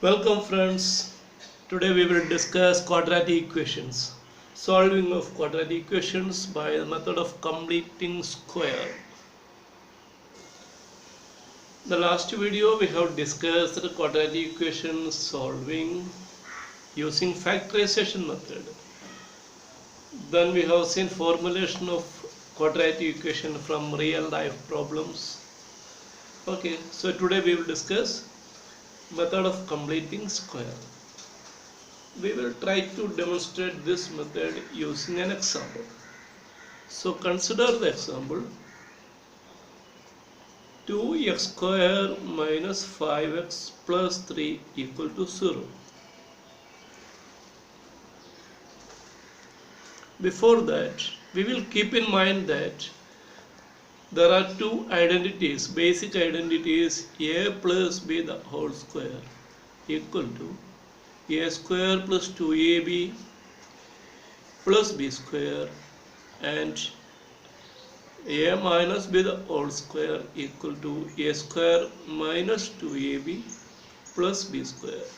Welcome friends. Today we will discuss quadratic equations. Solving of quadratic equations by the method of completing square. The last video we have discussed the quadratic equation solving using factorization method. Then we have seen formulation of quadratic equation from real life problems. Okay, so today we will discuss method of completing square. We will try to demonstrate this method using an example. So consider the example 2x square minus 5x plus 3 equal to 0. Before that, we will keep in mind that there are two identities, basic identities, a plus b the whole square equal to a square plus 2ab plus b square and a minus b the whole square equal to a square minus 2ab plus b square.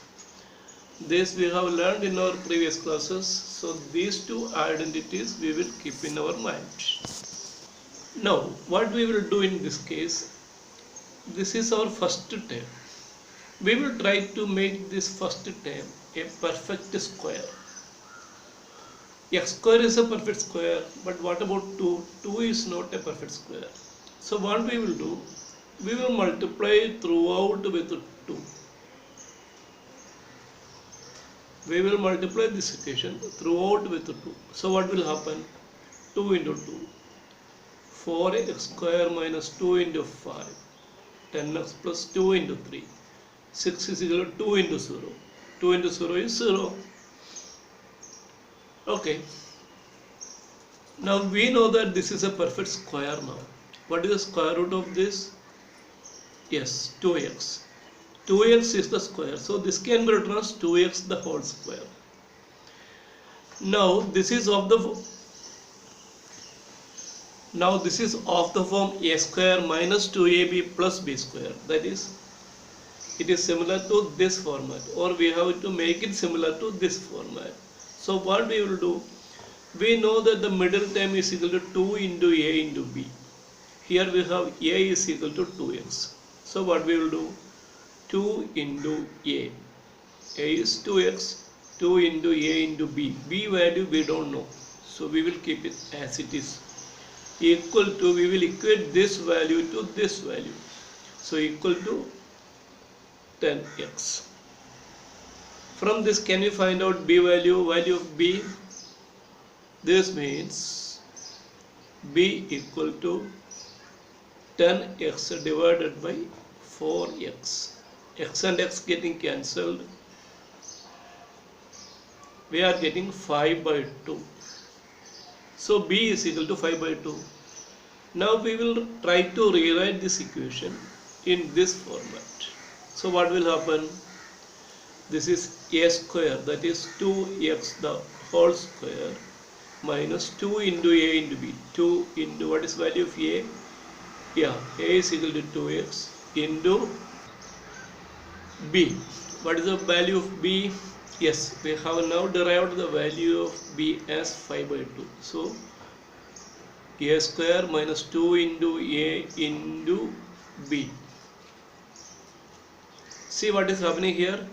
This we have learned in our previous classes, so these two identities we will keep in our mind. Now what we will do in this case, this is our first term. We will try to make this first term a perfect square. X square is a perfect square, but what about 2? 2 is not a perfect square. So what we will do, we will multiply throughout with 2. We will multiply this equation throughout with 2. So what will happen? 2 into 2. 4x square minus 2 into 5. 10x plus 2 into 3. 6 is equal to 2 into 0. 2 into 0 is 0. Okay. Now we know that this is a perfect square now. What is the square root of this? Yes, 2x. 2x is the square. So this can be written as 2x the whole square. Now this is of the form a square minus 2ab plus b square. That is, it is similar to this format, or we have to make it similar to this format. So what we will do, we know that the middle term is equal to 2 into a into b. Here we have a is equal to 2x. So what we will do, 2 into a is 2x, 2 into a into b. B value we don't know, so we will keep it as it is. Equal to, we will equate this value to this value. So equal to 10x. From this can we find out b value? Value of b, this means b equal to 10x divided by 4x. X and x getting cancelled. We are getting 5 by 2. So b is equal to 5 by 2. Now we will try to rewrite this equation in this format. So what will happen? This is a square, that is 2x the whole square minus 2 into a into b. 2 into, what is value of a? Yeah, a is equal to 2x into b. What is the value of b? Yes, we have now derived the value of b as 5 by 2. So a square minus 2 into a into b. See what is happening here?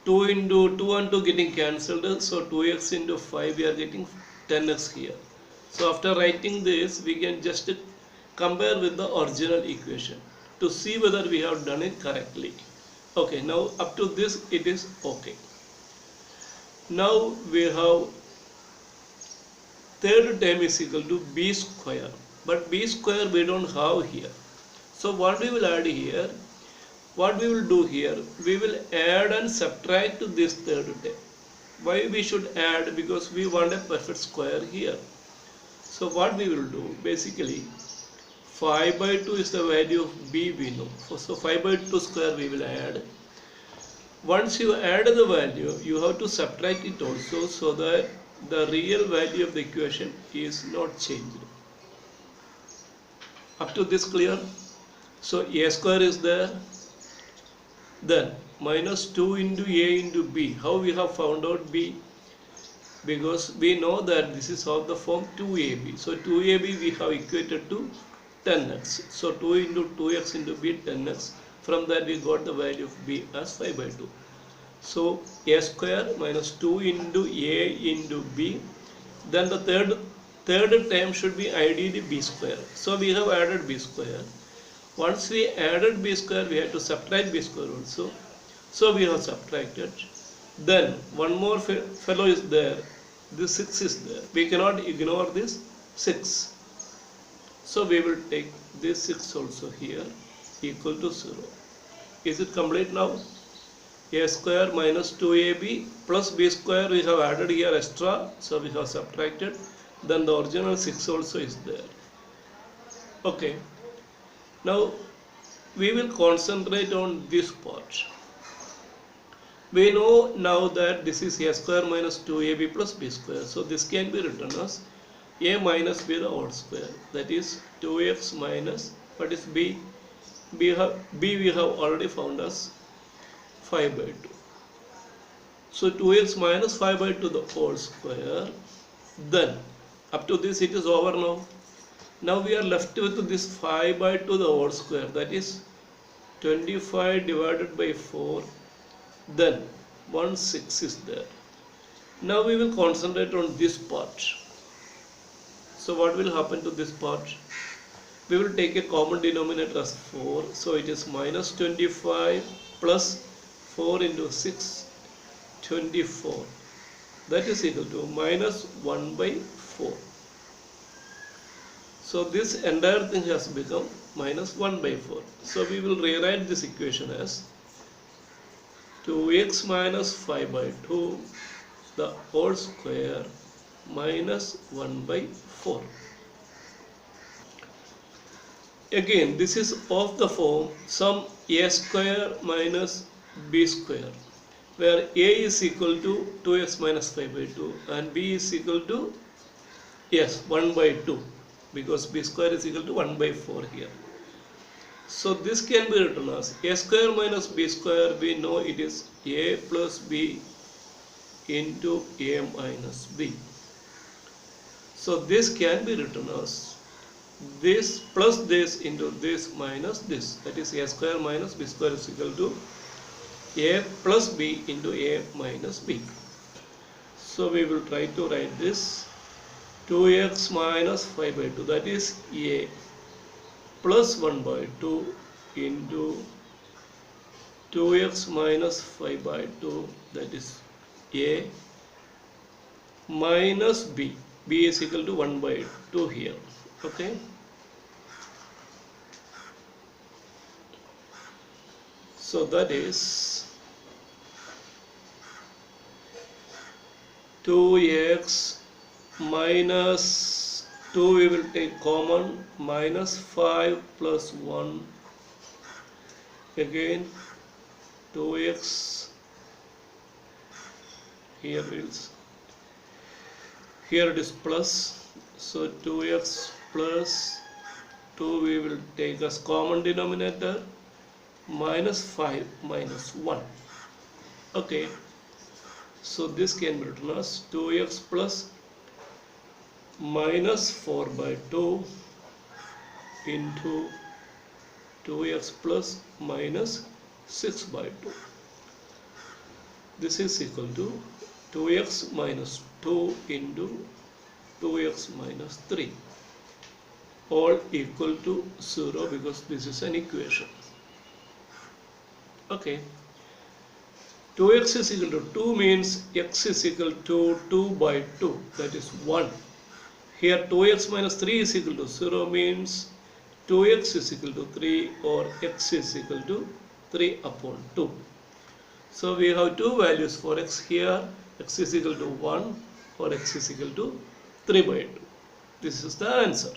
2 into 2 and 2 getting cancelled. So 2x into 5 we are getting 10x here. So after writing this, we can just compare with the original equation to see whether we have done it correctly. Okay, now up to this it is okay. Now we have third term is equal to b square, but b square we don't have here. So what we will add here, what we will do here, we will add and subtract this third term. Why we should add? Because we want a perfect square here. So what we will do, basically 5 by 2 is the value of b we know. So 5 by 2 square we will add. Once you add the value, you have to subtract it also, so that the real value of the equation is not changed. Up to this clear? So a square is there. Then minus 2 into a into b. How we have found out b? Because we know that this is of the form 2ab. So 2ab we have equated to 10x. So 2 into 2x into b 10x. From that we got the value of b as 5 by 2. So a square minus 2 into a into b. Then the third term should be ideally b square. So we have added b square. Once we added b square, we have to subtract b square also. So we have subtracted. Then one more fellow is there. This 6 is there. We cannot ignore this 6. So we will take this 6 also here equal to 0. Is it complete now? A square minus 2ab plus b square we have added here extra. So we have subtracted. Then the original 6 also is there. Okay. Now we will concentrate on this part. We know now that this is a square minus 2ab plus b square. So this can be written as a minus b the whole square. That is 2x minus, what is b? B we have already found as 5 by 2. So 2x minus 5 by 2 the whole square. Then up to this it is over now. Now we are left with this 5 by 2 the whole square. That is 25 divided by 4. Then 1 6 is there. Now we will concentrate on this part. So what will happen to this part? We will take a common denominator as 4. So it is minus 25 plus 4 into 6, 24. That is equal to minus 1 by 4. So this entire thing has become minus 1 by 4. So we will rewrite this equation as 2x minus 5 by 2 the whole square minus 1 by 4. Again, this is of the form sum a square minus b square, where a is equal to 2x minus 5 by 2 and b is equal to 1 by 2, because b square is equal to 1 by 4 here. So this can be written as a square minus b square. We know it is a plus b into a minus b. So this can be written as this plus this into this minus this. That is a square minus b square is equal to a plus b into a minus b. So we will try to write this 2x minus 5 by 2, that is a plus 1 by 2 into 2x minus 5 by 2, that is a minus b. B is equal to 1 by 2 here. Okay. So that is 2x minus 2, we will take common, minus 5 plus 1, again 2x, here it is plus, so 2x plus 2 we will take as common denominator, minus 5 minus 1. Okay, so this can be written as 2x plus minus 4 by 2 into 2x plus minus 6 by 2. This is equal to 2x minus 2 into 2x minus 3, all equal to 0, because this is an equation. Okay, 2x is equal to 2 means x is equal to 2 by 2, that is 1. Here 2x minus 3 is equal to 0 means 2x is equal to 3, or x is equal to 3 upon 2. So we have two values for x here, x is equal to 1 or x is equal to 3 by 2. This is the answer.